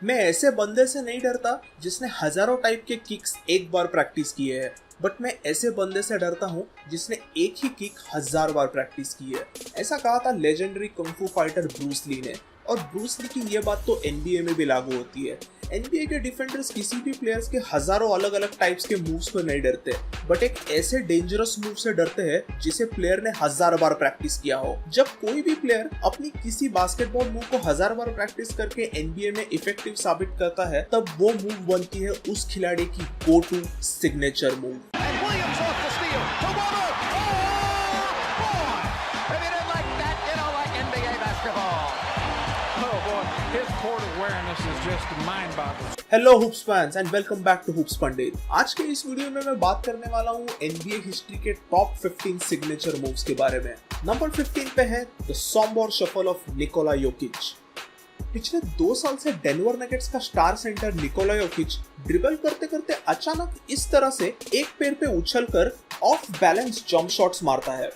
मैं ऐसे बंदे से नहीं डरता जिसने हजारों टाइप के किक्स एक बार प्रैक्टिस किए हैं, बट मैं ऐसे बंदे से डरता हूँ जिसने एक ही किक 1000 बार प्रैक्टिस की है। ऐसा कहा था legendary kung fu fighter Bruce Lee ने। और ब्रूस ली की ये बात तो एनबीए में भी लागू होती है। एनबीए के डिफेंडर्स किसी भी प्लेयर्स के हजारों अलग अलग टाइप्स के मूव्स पर नहीं डरते, बट एक ऐसे डेंजरस मूव से डरते हैं जिसे प्लेयर ने 1000 बार प्रैक्टिस किया हो। जब कोई भी प्लेयर अपनी किसी बास्केटबॉल मूव को 1000 बार प्रैक्टिस करके एनबीए में इफेक्टिव साबित करता है, तब वो मूव बनती है उस खिलाड़ी की go to signature move. Hello hoops fans and welcome back to hoops Pandit. आज के इस वीडियो में मैं बात करने वाला हूँ एनबीए हिस्ट्री के टॉप 15 सिग्नेचर मूव्स के बारे में। नंबर 15 पे है द सोम्बोर शफल ऑफ निकोला योकिच। पिछले 2 साल से डेनवर नगेट्स का स्टार सेंटर निकोला योकिच ड्रिबल करते करते अचानक इस तरह से एक पैर पे उछलकर ऑफ बैलेंस जंप शॉट्स मारता है।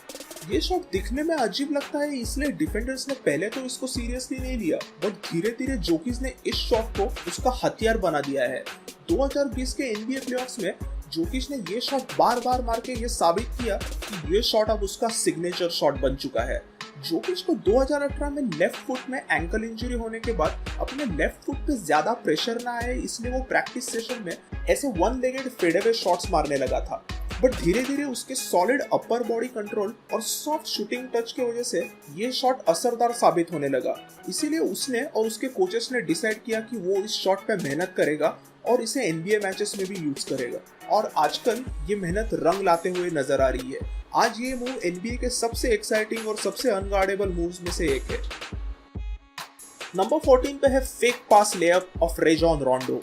ये शॉट दिखने में अजीब लगता है, इसलिए डिफेंडर्स ने पहले तो इसको सीरियसली नहीं लिया, बट धीरे धीरे जोकिच ने इस शॉट को उसका हथियार बना दिया है। 2020 के एनबीए प्लेऑफ्स में जोकिच ने ये शॉट बार बार मार के ये साबित किया कि ये शॉट अब उसका सिग्नेचर शॉट बन चुका है। जोकिच को 2018 में लेफ्ट फुट में एंकल इंजरी होने के बाद अपने लेफ्ट फुट पे ज्यादा प्रेशर ना आए, इसलिए वो प्रैक्टिस सेशन में ऐसे वन लेगेड फेडेवे शॉट्स मारने लगा था। बट धीरे धीरे उसके सॉलिड अपर बॉडी कंट्रोल और सॉफ्ट शूटिंग टच की वजह से ये शॉट असरदार साबित होने लगा। इसीलिए उसने और उसके कोचेस ने डिसाइड किया कि वो इस शॉट पे मेहनत करेगा और इसे एनबीए मैचेस में भी यूज करेगा। और आजकल ये मेहनत रंग लाते हुए नजर आ रही है। आज ये मूव एनबीए के सबसे एक्साइटिंग और सबसे अनगार्डेबल मूव्स में से एक है। नंबर 14 पे है fake pass layup of Rajon Rondo.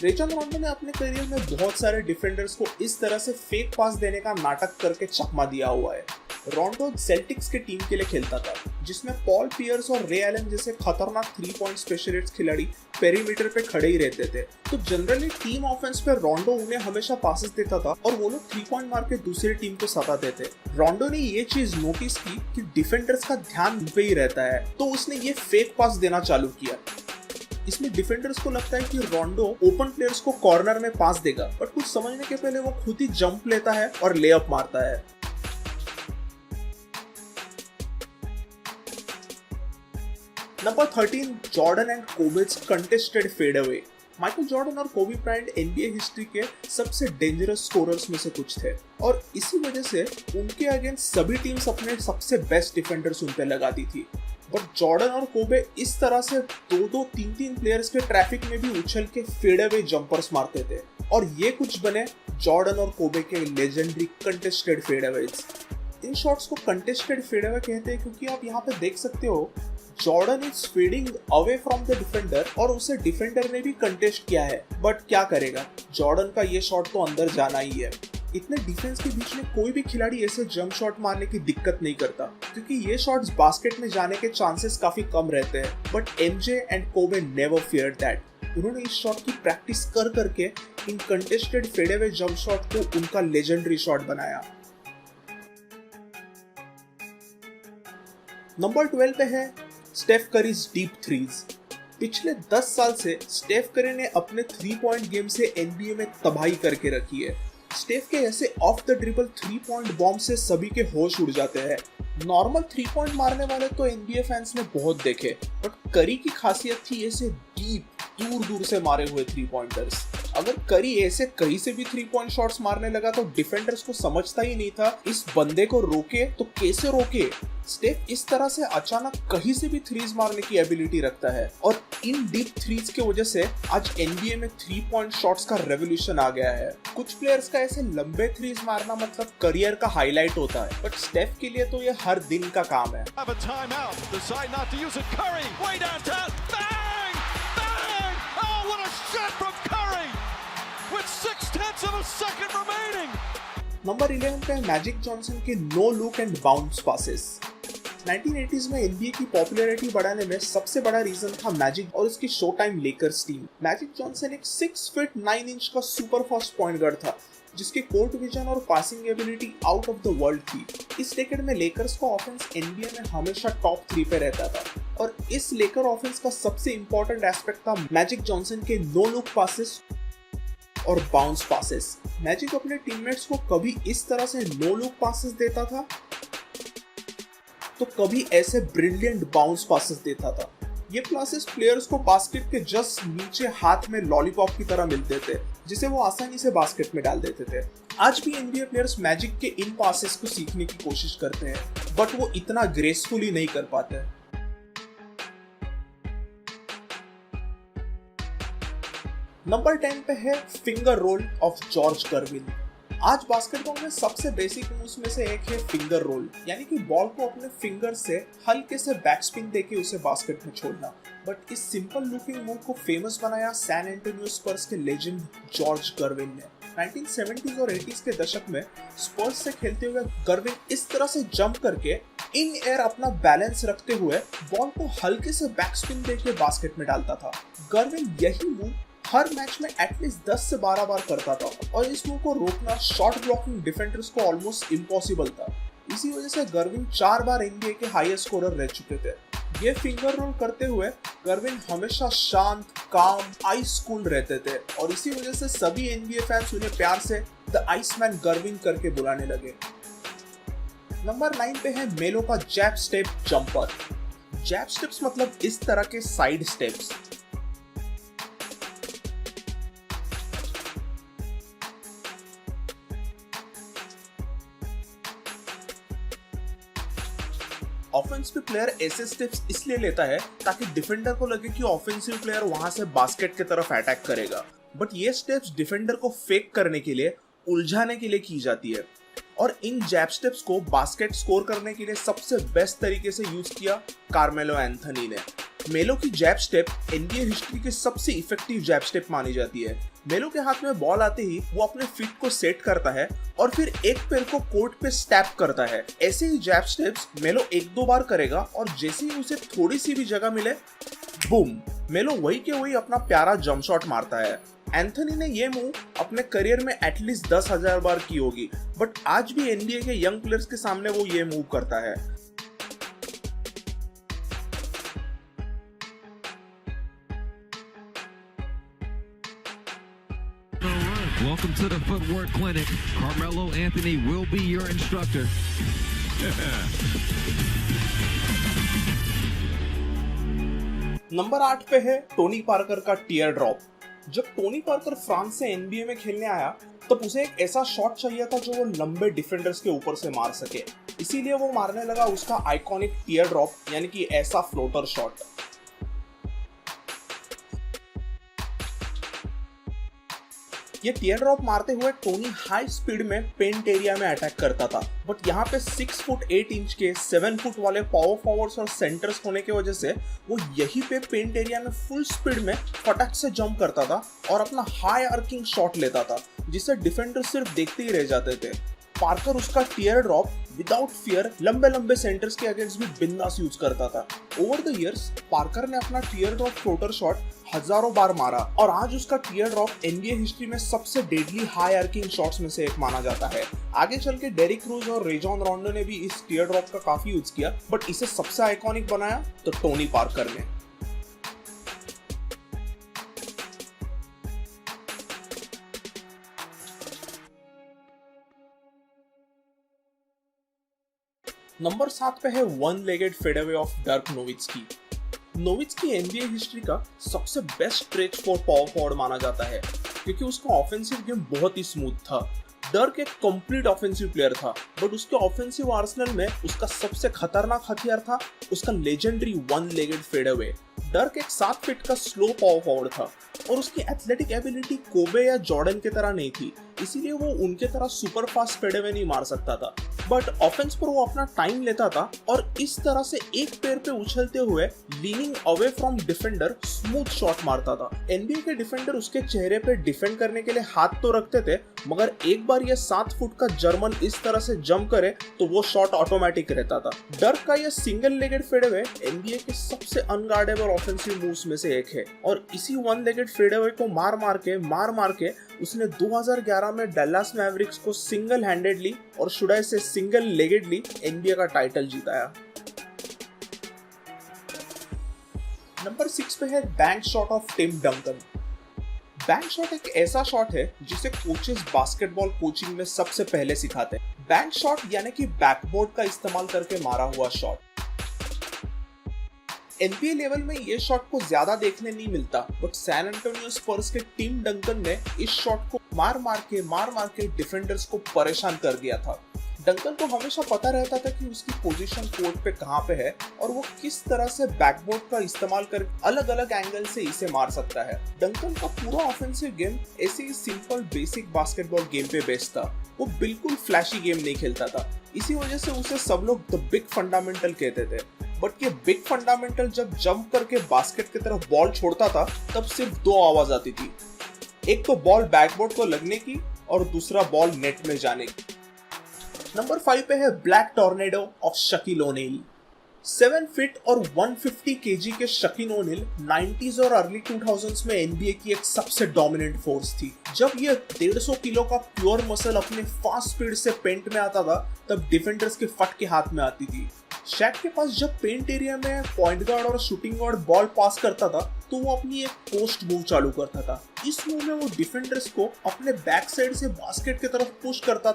Rajon Rondo ने अपने करियर में बहुत सारे डिफेंडर्स को इस तरह से फेक पास देने का नाटक करके चकमा दिया हुआ है। रोंडो सेल्टिक्स की टीम के लिए खेलता था, जिसमें पॉल पियर्स और रे एलन जैसे खतरनाक 3 पॉइंट स्पेशलिस्ट खिलाड़ी पेरीमीटर पे खड़े ही रहते थे। तो जनरली टीम ऑफेंस पे रोंडो उन्हें हमेशा पासेस देता था और वो लोग 3 पॉइंट मार के दूसरी टीम को सताते थे। रोंडो ने ये चीज नोटिस की कि डिफेंडर्स का ध्यान उन पे ही रहता है, तो उसने ये फेक पास देना चालू किया। इसमें डिफेंडर्स को लगता है कि रोंडो ओपन प्लेयर्स को कॉर्नर में पास देगा, बट कुछ समझने के पहले वो खुद ही जंप लेता है और लेअप मारता है। Number 13 Jordan and Kobe's contested fade away. Michael Jordan और कोबी ब्रायंट एनबीए हिस्ट्री के सबसे डेंजरस स्कोरर्स में से कुछ थे, और इसी वजह से उनके अगेंस्ट सभी टीम्स अपने सबसे बेस्ट डिफेंडर्स उन पे लगाती थी। बट जॉर्डन और कोबे इस तरह से 2-2, 3-3 प्लेयर्स के ट्रैफिक में भी उछल के फेड अवे जंपर्स मारते थे, और ये कुछ बने जॉर्डन और कोबे के लेजेंडरी कंटेस्टेड फेड अवेज। इन शॉट्स को कंटेस्टेड फेड अवे कहते हैं क्योंकि आप यहाँ पे देख सकते हो Jordan is fading away from the defender और उसे डिफेंडर ने भी कंटेस्ट किया है, बट क्या करेगा, जॉर्डन का ये शॉट तो अंदर जाना ही है। इतने डिफेंस के बीच में कोई भी खिलाड़ी ऐसे जंप शॉट मारने की दिक्कत नहीं करता, क्योंकि ये शॉट्स बास्केट में जाने के चांसेस काफी कम रहते हैं। But MJ and Kobe never feared that. उन्होंने इस शॉट की प्रैक्टिस कर करके इन कंटेस्टेड फेडअवे जंप शॉट को उनका लेजेंडरी शॉट बनाया। नंबर 12 पे है स्टेफ करीज डीप थ्रीज। पिछले 10 साल से स्टेफ करी ने अपने 3 पॉइंट गेम से एनबीए में तबाही करके रखी है। स्टेफ के ऐसे off the dribble 3 point bomb से सभी के होश उड़ जाते हैं। नॉर्मल 3 पॉइंट मारने वाले तो एनबीए फैंस ने बहुत देखे, बट करी की खासियत थी ऐसे डीप दूर दूर से मारे हुए 3 पॉइंटर्स। अगर करी ऐसे कहीं से भी 3 पॉइंट शॉट्स मारने लगा तो डिफेंडर्स को समझता ही नहीं था इस बंदे को रोके तो कैसे रोके। स्टेफ इस तरह से अचानक कहीं से भी थ्रीज मारने की एबिलिटी रखता है, और इन डीप थ्रीज की वजह से आज एनबीए में 3 पॉइंट शॉट्स का रेवोल्यूशन आ गया है। कुछ प्लेयर्स का ऐसे लंबे थ्रीज मारना मतलब करियर का हाईलाइट होता है, बट स्टेफ के लिए तो ये हर दिन का काम है। नंबर 11 पे मैजिक जॉनसन के no look and bounce passes. 1980s में एनबीए की पॉपुलैरिटी बढ़ाने में सबसे बड़ा रीजन था मैजिक और उसकी show time Lakers team. Magic Johnson एक 6 फीट 9 इंच का सुपर फास्ट पॉइंट गार्ड था, जिसकी कोर्ट विजन और passing ability out of the world थी। इस डेकेड में लेकर्स का ऑफेंस एनबीए में हमेशा टॉप 3 पे रहता था। और इस लेकर ऑफेंस का सबसे इंपॉर्टेंट एस्पेक्ट था मैजिक जॉनसन के नो लुक पासेस और बाउंस पासेस। मैजिक अपने टीममेट्स को कभी इस तरह से नो लुक पासेस देता था तो कभी ऐसे ब्रिलियंट बाउंस पासेस देता था। ये पासेस प्लेयर्स को बास्केट के जस्ट नीचे हाथ में लॉलीपॉप की तरह मिलते थे, जिसे वो आसानी से बास्केट में डाल देते थे। आज भी एनबीए प्लेयर्स मैजिक के इन पासेस को सीखने की कोशिश करते हैं, बट वो इतना ग्रेसफुली नहीं कर पाते। नंबर 10 पे है फिंगर रोल ऑफ जॉर्ज गर्विन। आज बास्केटबॉल में सबसे बेसिक मूव्स में से एक है फिंगर रोल, यानी कि बॉल को अपने फिंगर से हल्के से बैकस्पिन देके उसे बास्केट में छोड़ना। बट इस सिंपल लुकिंग मूव को फेमस बनाया सैन एंटोनियो स्पर्स के लेजेंड जॉर्ज गर्विन ने। 1970s और 80s के दशक में स्पर्स से खेलते हुए गर्विन इस तरह से जंप करके इन एयर अपना बैलेंस रखते हुए बॉल को हल्के से बैकस्पिन देके बास्केट में डालता था। गर्विन यही मूव हर मैच में एटलीस्ट 10 से 12 बार करता था और इस मूव को रोकना शॉट ब्लॉकिंग डिफेंडर्स को ऑलमोस्ट इम्पॉसिबल था। इसी वजह से गर्विन 4 बार एनबीए के हाईएस्ट स्कोरर रह चुके थे। ये फिंगर रोल करते हुए गर्विन हमेशा शांत, काम, आइस कूल रहते थे और इसी वजह से सभी एनबीए फैंस उन्हें प्यार से द आइसमैन गर्विन करके बुलाने लगे। नंबर 9 पे है मेलो का जैब स्टेप जंपर। जैब स्टेप्स मतलब इस तरह के साइड स्टेप्स। ऑफेंसिव प्लेयर ऐसे स्टेप्स इसलिए लेता है ताकि डिफेंडर को लगे कि ऑफेंसिव प्लेयर वहां से बास्केट की तरफ अटैक करेगा, बट ये स्टेप्स डिफेंडर को फेक करने के लिए, उलझाने के लिए की जाती है। और इन जैब स्टेप्स को बास्केट स्कोर करने के लिए सबसे बेस्ट तरीके से यूज किया कार्मेलो एंथनी ने। मेलो की जैब स्टेप एनबीए हिस्ट्री की सबसे इफेक्टिव जैब स्टेप मानी जाती है। मेलो के हाथ में बॉल आते ही वो अपने फीट को सेट करता है और फिर एक पैर को कोर्ट पे स्टैप करता है। ऐसे ही जैब स्टेप्स मेलो 1-2 बार करेगा और जैसे ही उसे थोड़ी सी भी जगह मिले, बूम, मेलो वही के वही अपना प्यारा जंप शॉट मारता है। एंथनी ने ये मूव अपने करियर में एटलीस्ट 10,000 बार की होगी, बट आज भी एनबीए के यंग प्लेयर्स के सामने वो ये मूव करता है। Welcome to the Footwork Clinic. Carmelo Anthony will be your instructor. Number 8 पे है टोनी पार्कर का टीयर ड्रॉप। जब टोनी पार्कर फ्रांस से एनबीए में खेलने आया तब उसे एक ऐसा शॉट चाहिए था जो वो लंबे डिफेंडर्स के ऊपर से मार सके, इसीलिए वो मारने लगा उसका आइकॉनिक टीयर ड्रॉप, यानी कि ऐसा फ्लोटर शॉट। ये टीयर ड्रॉप मारते हुए टोनी हाई स्पीड में पेंट एरिया में अटैक करता था, बट यहाँ पे 6 फुट 8 इंच के 7 फुट वाले पावर फॉरवर्ड्स और सेंटर्स होने की वजह से वो यहीं पे पेंट एरिया में फुल स्पीड में फटाक से जंप करता था और अपना हाई आर्किंग शॉट लेता था, जिससे डिफेंडर सिर्फ देखते ही रह जाते थे। पार्कर उसका टीयर ड्रॉप विदाउट फियर लंबे लंबे सेंटर्स के अगेंस्ट भी बिंदास यूज करता था। ओवर द इयर्स पार्कर ने अपना टीयर ड्रॉप फ्लोटर शॉट हजारों बार मारा और आज उसका टीयर ड्रॉप एनबीए हिस्ट्री में सबसे डेडली हाई आर्किंग शॉट्स में से एक माना जाता है। आगे चल के डेरिक रोज और रेजॉन रॉन्डो ने भी इस टीयर ड्रॉप का काफी यूज किया, बट इसे सबसे आइकॉनिक बनाया तो टोनी पार्कर ने। नंबर 7 पे है one legged fadeaway of Dirk Nowitzki. Nowitzki NBA history का सबसे best stretch four power forward माना जाता है क्योंकि उसका ऑफेंसिव गेम बहुत ही स्मूथ था। डर्क एक कंप्लीट ऑफेंसिव प्लेयर था, बट उसके ऑफेंसिव आर्सेनल में उसका सबसे खतरनाक हथियार था उसका लेजेंडरी वन लेगेड फेडअवे। डर्क एक 7 फीट का स्लो पावर फॉरवर्ड था और उसकी एथलेटिक एबिलिटी कोबे या जॉर्डन की तरह नहीं थी, इसीलिए वो उनके तरह सुपर फास्ट फेडअवे नहीं मार सकता था, बट ऑफेंस पर वो अपना टाइम लेता था और इस तरह से एक पैर पे उछलते हुए leaning away from defender smooth shot मारता था। एनबीए के डिफेंडर उसके चेहरे पे डिफेंड करने के लिए हाथ तो रखते थे, मगर एक बार ये 7 फुट का जर्मन इस तरह से जंप करे तो वो शॉट ऑटोमेटिक रहता था। डर्क का ये सिंगल लेगेड फेडअवे एनबीए के सबसे अनगार्डेबल ऑफेंसिव मूव्स में से एक है और इसी वन लेगेड फेडअवे को मार मार के उसने 2011 में डल्लास मैवरिक्स को सिंगल हैंडेडली और should I say single leggedly NBA का टाइटल जीताया। नंबर 6 पे है bank shot of Tim Duncan. Bank shot एक ऐसा शॉट है जिसे कोचेस बास्केटबॉल कोचिंग में सबसे पहले सिखाते हैं। बैंक शॉट यानी कि बैकबोर्ड का इस्तेमाल करके मारा हुआ शॉट। NBA लेवल में ये शॉट को ज्यादा देखने नहीं मिलता, बट सैन एंटोनियो स्पर्स के टिम डंकन ने इस शॉट को मार मार के डिफेंडर्स को परेशान कर दिया था। डंकन को हमेशा पता रहता था कि उसकी पोजीशन कोर्ट पे कहाँ पे है और वो किस तरह से बैकबोर्ड का इस्तेमाल कर अलग अलग एंगल से इसे मार सकता है। डंकन का पूरा ऑफेंसिव गेम ऐसे ही सिंपल बेसिक बास्केटबॉल गेम पे बेस्ड था। वो बिल्कुल फ्लैशी गेम नहीं खेलता था, इसी वजह से उसे सब लोग द बिग फंडामेंटल कहते थे। बट ये बिग फंडामेंटल जब जंप करके बास्केट की तरफ बॉल छोड़ता था तब सिर्फ दो आवाज आती थी, एक तो बॉल बैकबोर्ड को लगने की और दूसरा बॉल नेट में जाने की। नंबर 5 पे है black tornado of Shakeel O'Neill. 7 feet और 150 केजी के शकील ओनिल 90s और अर्ली 2000s में NBA की एक सबसे डोमिनेंट फोर्स थी। जब ये 150 किलो का प्योर मसल अपने फास्ट स्पीड से पेंट में आता था तब डिफेंडर्स के फट के हाथ में आती थी। शैक के पास जब पेंट एरिया में पॉइंट गार्ड और शूटिंग गार्ड बॉल पास करता था तो वो अपनी एक पोस्ट मूव चालू करता था। इस मूव में वो डिफेंडर्स को अपने बैक साइड से बास्केट की तरफ पुश करता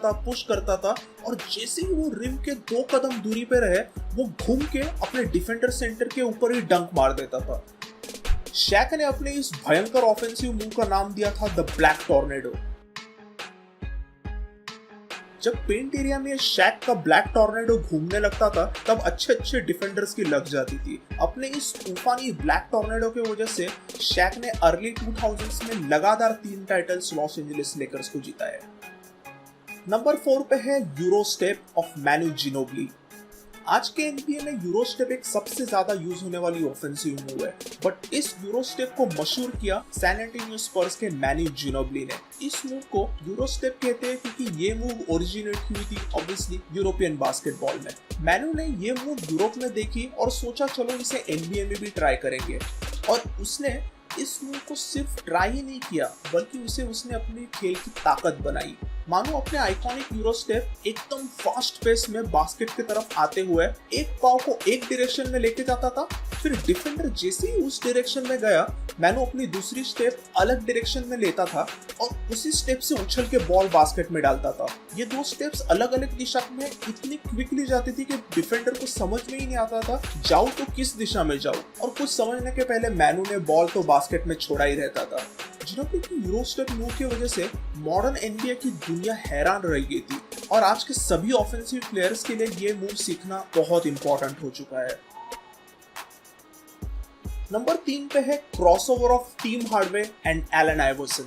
था और जैसे ही वो रिम के 2 कदम दूरी पे रहे वो घूम के अपने डिफेंडर सेंटर के ऊपर ही डंक मार देता था। शैक ने अपने इस भयंकर ऑफेंसिव मूव का नाम दिया था द ब्लैक टॉर्नेडो। जब पेंट एरिया में शैक का ब्लैक टॉर्नेडो घूमने लगता था तब अच्छे डिफेंडर्स की लग जाती थी। अपने इस तूफानी ब्लैक टॉर्नेडो की वजह से शैक ने अर्ली 2000s में लगातार 3 टाइटल्स लॉस एंजलिस लेकर्स को जिताए। नंबर 4 पे है यूरो स्टेप ऑफ मैनू जिनोबली। आज के NBA में यूरो स्टेप एक सबसे ज्यादा यूज होने वाली ऑफेंसिव मूव है, बट इस यूरो स्टेप को मशहूर किया सैन एंटोनियो स्पर्स के मैनू जिनोबली ने। इस मूव को यूरो स्टेप कहते हैं क्योंकि ये मूव ओरिजिनेट हुई थी ऑब्वियसली यूरोपियन बास्केटबॉल में। मैनू ने ये मूव यूरोप में देखी और सोचा चलो इसे NBA में भी ट्राई करेंगे, और उसने इस मूव को सिर्फ ट्राई ही नहीं किया बल्कि उसने अपने खेल की ताकत बनाई। मानो अपने आइकॉनिक यूरो स्टेप एकदम फास्ट पेस में बास्केट की तरफ आते हुए एक पाव को एक डायरेक्शन में लेके जाता था, फिर डिफेंडर जैसे ही उस डायरेक्शन में गया मैंने अपनी दूसरी स्टेप अलग डायरेक्शन में लेता था और उसी स्टेप से उछल के बॉल बास्केट में डालता था। ये 2 स्टेप्स अलग अलग दिशा में इतनी क्विकली जाती थी कि डिफेंडर को समझ में ही नहीं आता था जाऊं तो किस दिशा में जाऊं, और कुछ समझने के पहले मैनू ने बॉल तो बास्केट में छोड़ा ही रहता था। जिनोबली की यूरो स्टेप मूव की वजह से मॉडर्न NBA की दुनिया हैरान रह गई थी और आज के सभी ऑफेंसिव प्लेयर्स के लिए ये मूव सीखना बहुत इंपॉर्टेंट हो चुका है। नंबर 3 पे है crossover of Tim Hardaway and Allen Iverson.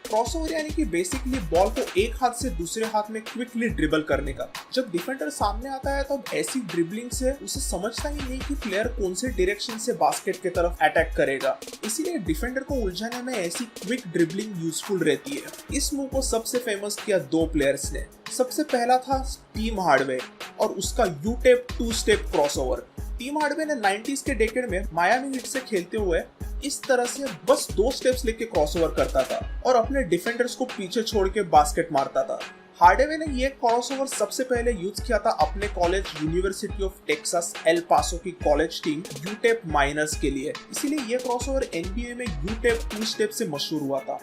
Crossover यानी कि बेसिकली बॉल को एक हाथ से दूसरे हाथ में क्विकली ड्रिबल करने का। जब डिफेंडर सामने आता है तब ऐसी ड्रिबलिंग से उसे समझता ही नहीं कि प्लेयर कौन से डायरेक्शन से बास्केट की तरफ अटैक करेगा, इसीलिए डिफेंडर को उलझाने में ऐसी क्विक ड्रिबलिंग यूजफुल रहती है। इस मूव को सबसे फेमस किया 2 प्लेयर्स ने। सबसे पहला था टीम हार्डवे और उसका यू-टेप 2 स्टेप क्रॉसओवर। टीम हार्डवे ने 90s के डेकेड में मायामी हीट से खेलते हुए इस तरह से बस 2 स्टेप्स लेके क्रॉसओवर करता था और अपने डिफेंडर्स को पीछे छोड़ के बास्केट मारता था। हार्डवे ने ये क्रॉसओवर सबसे पहले यूज किया था अपने college university of Texas El Paso की कॉलेज टीम यूटेप माइनर्स के लिए, इसीलिए ये क्रॉसओवर NBA में यूटेप 2 स्टेप से मशहूर हुआ था।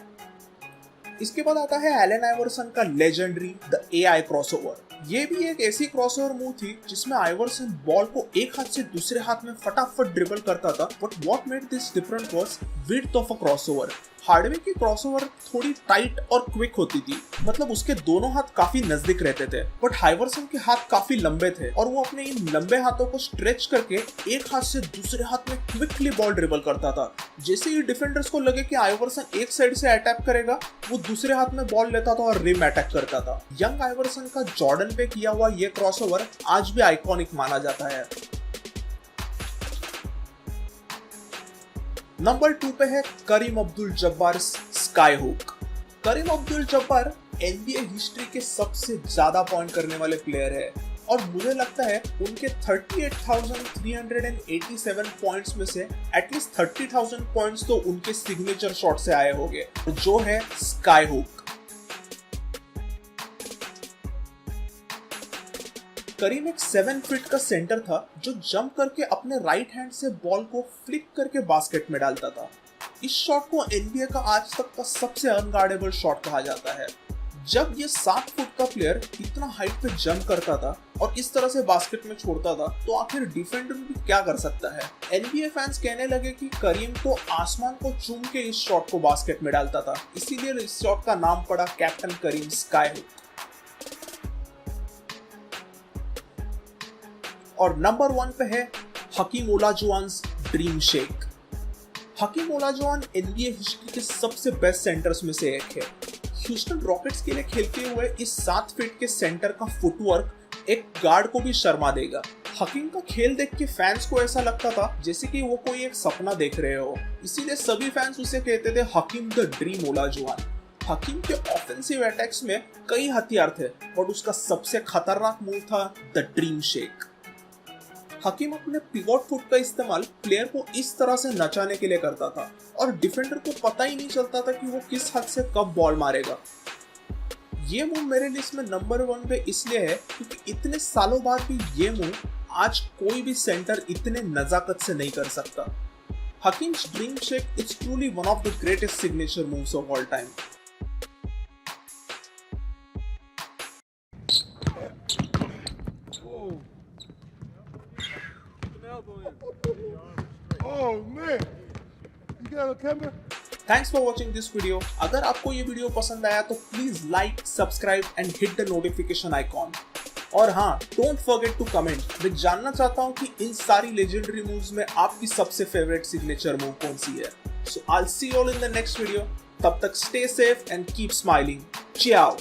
इसके बाद आता है एलन आइवर्सन का लेजेंडरी द AI क्रॉसओवर। ये भी एक ऐसी क्रॉसओवर मूव थी जिसमें आइवर्सन बॉल को एक हाथ से दूसरे हाथ में फटाफट ड्रिबल करता था, but what made this different was width of a crossover. Hardaway की क्रॉसओवर थोड़ी टाइट और क्विक होती थी, मतलब उसके दोनों हाथ काफी नजदीक रहते थे, बट आइवर्सन के हाथ काफी लंबे थे और वो अपने इन लंबे हाथों को स्ट्रेच करके एक हाथ से दूसरे हाथ में क्विकली बॉल ड्रिबल करता था। जैसे ही डिफेंडर्स को लगे कि आइवर्सन एक साइड से अटैक करेगा वो दूसरे हाथ में बॉल लेता था और रिम अटैक करता था। यंग आइवर्सन का जॉर्डन पे किया हुआ ये क्रॉसओवर आज भी आइकॉनिक माना जाता है। नंबर 2 पे है करीम अब्दुल जब्बार स्काई हुक। करीम अब्दुल जब्बार NBA हिस्ट्री के सबसे ज्यादा पॉइंट करने वाले प्लेयर है और मुझे लगता है उनके 38,387 पॉइंट्स में से एटलीस्ट 30,000 पॉइंट्स तो उनके सिग्नेचर शॉट से आए होंगे, जो है स्काई हुक। करीम एक 7 फीट का सेंटर था जो जंप करके अपने राइट हैंड से बॉल को फ्लिक करके बास्केट में डालता था। इस शॉट को एनबीए का आज तक का सबसे अनगार्डेबल शॉट कहा जाता है। जब ये 7 फुट का प्लेयर इतना हाइट पे जंप करता था और इस तरह से बास्केट में छोड़ता था तो आखिर डिफेंडर भी क्या कर सकता है। एनबीए फैंस कहने लगे कि करीम तो आसमान को चूम के इस शॉट को बास्केट में डालता था, इसीलिए इस शॉट का नाम पड़ा कैप्टन करीम स्काई हुक। और नंबर 1 पे है हकीम ओलाजुवन's ड्रीम शेक। हकीम ओलाजुवन एनबीए हिस्ट्री के सबसे बेस्ट सेंटर्स में से एक है। ह्यूस्टन रॉकेट्स के लिए खेलते हुए इस 7 फीट के सेंटर का फुटवर्क एक गार्ड को भी शर्मा देगा। हकीम का खेल देख के फैंस को ऐसा लगता था जैसे कि वो कोई एक सपना देख रहे हो, इसीलिए सभी फैंस उसे कहते थे हकीम द ड्रीम ओलाजुवन। हकीम के ऑफेंसिव अटैक्स में कई हथियार थे और उसका सबसे खतरनाक मूव था द ड्रीम शेक। हकीम अपने पिवोट फुट का इस्तेमाल प्लेयर को इस तरह से नचाने के लिए करता था और डिफेंडर को पता ही नहीं चलता था कि वो किस हद से कब बॉल मारेगा। ये मूव मेरे लिस्ट में नंबर 1 पे इसलिए है क्योंकि इतने सालों बाद भी ये मूव आज कोई भी सेंटर इतने नजाकत से नहीं कर सकता। Hakeem's dream shake is truly one of the greatest signature moves of all time. Oh man, you got a camera? Thanks for watching this video. अगर आपको ये वीडियो पसंद आया तो please like, subscribe and hit the notification icon. और हाँ, don't forget to comment. मैं जानना चाहता हूँ कि इन सारी लेजेंडरी मूव्स में आपकी सबसे फेवरेट सिग्नेचर मूव कौन सी है। So I'll see you all in the next video. तब तक stay safe and keep smiling. Ciao.